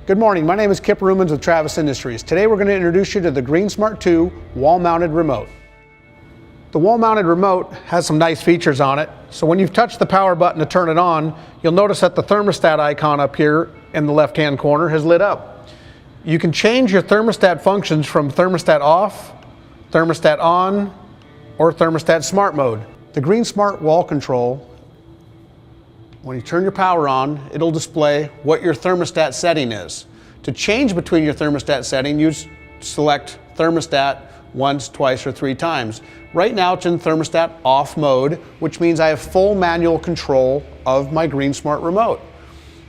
Good morning, my name is Kip Rumens with Travis Industries. Today we're going to introduce you to the GreenStart2 wall-mounted remote. The wall-mounted remote has some nice features on it. So when you've touched the power button to turn it on, you'll notice that the thermostat icon up here in the left-hand corner has lit up. You can change your thermostat functions from thermostat off, thermostat on, or thermostat smart mode. The GreenSmart wall control, when you turn your power on, it'll display what your thermostat setting is. To change between your thermostat setting, you select thermostat once, twice, or 3 times. Right now it's in thermostat off mode, which means I have full manual control of my GreenSmart remote.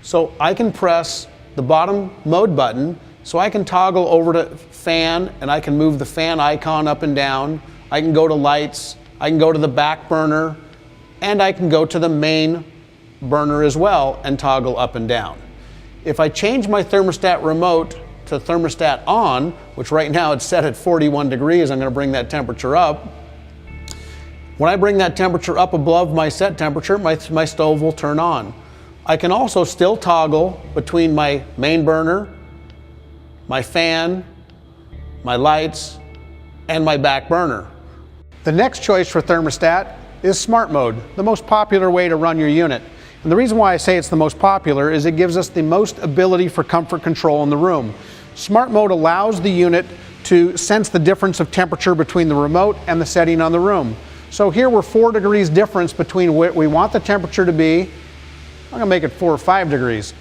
So I can press the bottom mode button, so I can toggle over to fan, and I can move the fan icon up and down. I can go to lights, I can go to the back burner, and I can go to the main burner as well and toggle up and down. If I change my thermostat remote to thermostat on, which right now it's set at 41 degrees, I'm going to bring that temperature up. When I bring that temperature up above my set temperature, my stove will turn on. I can also still toggle between my main burner, my fan, my lights, and my back burner. The next choice for thermostat is smart mode, the most popular way to run your unit. And the reason why I say it's the most popular is it gives us the most ability for comfort control in the room. Smart mode allows the unit to sense the difference of temperature between the remote and the setting on the room. So here we're 4 degrees difference between what we want the temperature to be. I'm going to make it 4 or 5 degrees.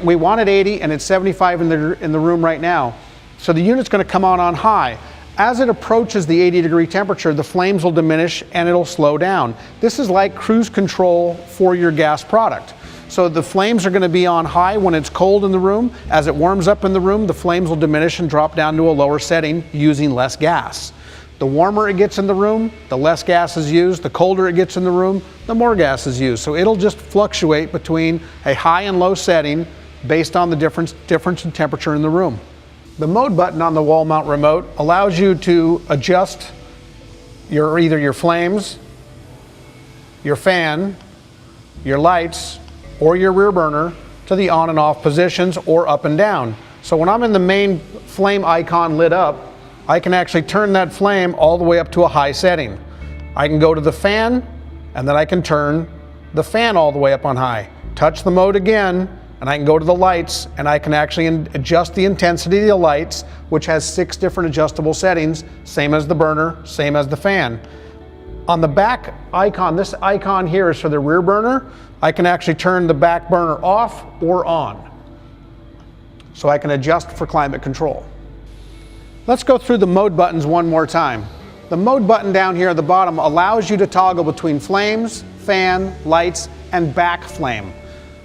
We want it 80 and it's 75 in the room right now. So the unit's going to come on high. As it approaches the 80-degree temperature, the flames will diminish and it'll slow down. This is like cruise control for your gas product. So the flames are going to be on high when it's cold in the room. As it warms up in the room, the flames will diminish and drop down to a lower setting using less gas. The warmer it gets in the room, the less gas is used. The colder it gets in the room, the more gas is used. So it'll just fluctuate between a high and low setting based on the difference in temperature in the room. The mode button on the wall mount remote allows you to adjust either your flames, your fan, your lights, or your rear burner to the on and off positions or up and down. So when I'm in the main flame icon lit up, I can actually turn that flame all the way up to a high setting. I can go to the fan, and then I can turn the fan all the way up on high. Touch the mode again, and I can go to the lights, and I can actually adjust the intensity of the lights, which has 6 different adjustable settings, same as the burner, same as the fan. On the back icon, this icon here is for the rear burner. I can actually turn the back burner off or on. So I can adjust for climate control. Let's go through the mode buttons one more time. The mode button down here at the bottom allows you to toggle between flames, fan, lights, and back flame.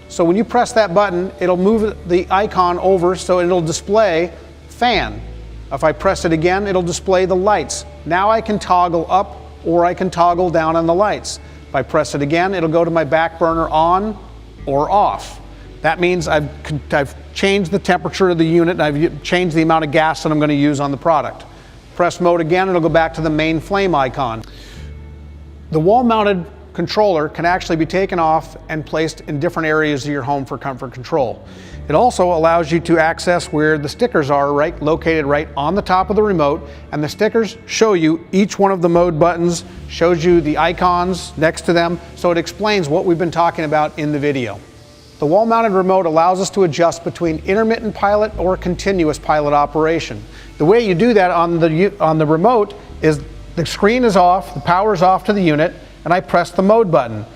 So when you press that button, it'll move the icon over so it'll display fan. If I press it again, it'll display the lights. Now I can toggle up or I can toggle down on the lights. If I press it again, it'll go to my back burner on or off. That means I've changed the temperature of the unit and I've changed the amount of gas that I'm going to use on the product. Press mode again, it'll go back to the main flame icon. The wall-mounted controller can actually be taken off and placed in different areas of your home for comfort control. It also allows you to access where the stickers are located right on the top of the remote, and the stickers show you each one of the mode buttons, shows you the icons next to them, so it explains what we've been talking about in the video. The wall-mounted remote allows us to adjust between intermittent pilot or continuous pilot operation. The way you do that on the remote is the screen is off, the power is off to the unit, and I press the mode button.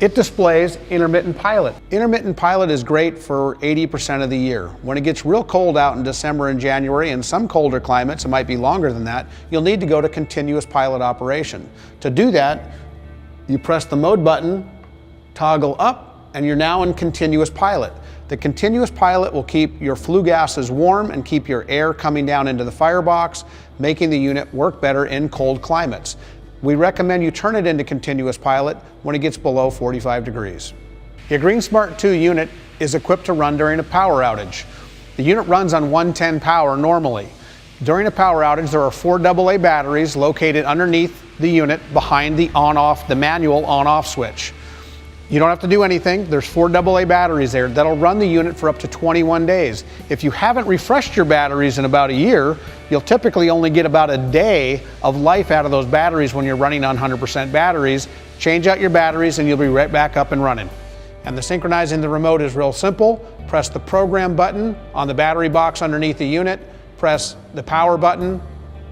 It displays intermittent pilot. Intermittent pilot is great for 80% of the year. When it gets real cold out in December and January, and some colder climates, it might be longer than that, you'll need to go to continuous pilot operation. To do that, you press the mode button, toggle up, and you're now in continuous pilot. The continuous pilot will keep your flue gases warm and keep your air coming down into the firebox, making the unit work better in cold climates. We recommend you turn it into continuous pilot when it gets below 45 degrees. Your GreenStart2 unit is equipped to run during a power outage. The unit runs on 110 power normally. During a power outage, there are 4 AA batteries located underneath the unit behind the manual on-off switch. You don't have to do anything. There's 4 AA batteries there that'll run the unit for up to 21 days. If you haven't refreshed your batteries in about a year, you'll typically only get about a day of life out of those batteries when you're running on 100% batteries. Change out your batteries and you'll be right back up and running. And the synchronizing the remote is real simple. Press the program button on the battery box underneath the unit, press the power button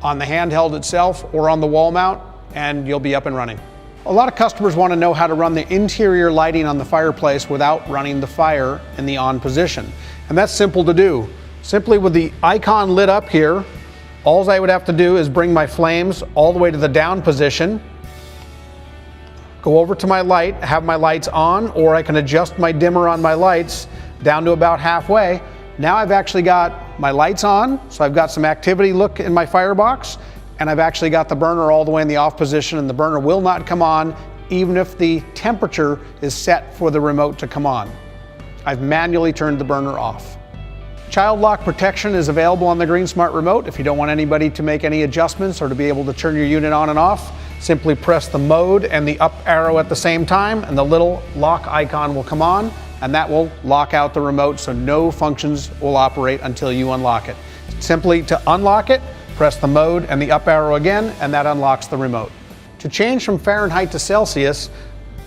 on the handheld itself or on the wall mount, and you'll be up and running. A lot of customers want to know how to run the interior lighting on the fireplace without running the fire in the on position. And that's simple to do. Simply with the icon lit up here, all I would have to do is bring my flames all the way to the down position, go over to my light, have my lights on, or I can adjust my dimmer on my lights down to about halfway. Now I've actually got my lights on, so I've got some activity look in my firebox, and I've actually got the burner all the way in the off position, and the burner will not come on even if the temperature is set for the remote to come on. I've manually turned the burner off. Child lock protection is available on the GreenSmart remote. If you don't want anybody to make any adjustments or to be able to turn your unit on and off, simply press the mode and the up arrow at the same time, and the little lock icon will come on, and that will lock out the remote so no functions will operate until you unlock it. Simply to unlock it, press the mode and the up arrow again, and that unlocks the remote. To change from Fahrenheit to Celsius,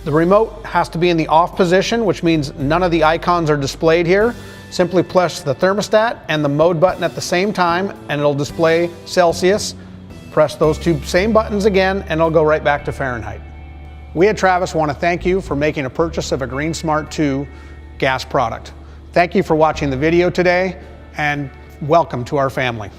the remote has to be in the off position, which means none of the icons are displayed here. Simply press the thermostat and the mode button at the same time, and it'll display Celsius. Press those 2 same buttons again, and it'll go right back to Fahrenheit. We at Travis want to thank you for making a purchase of a GreenSmart2 gas product. Thank you for watching the video today, and welcome to our family.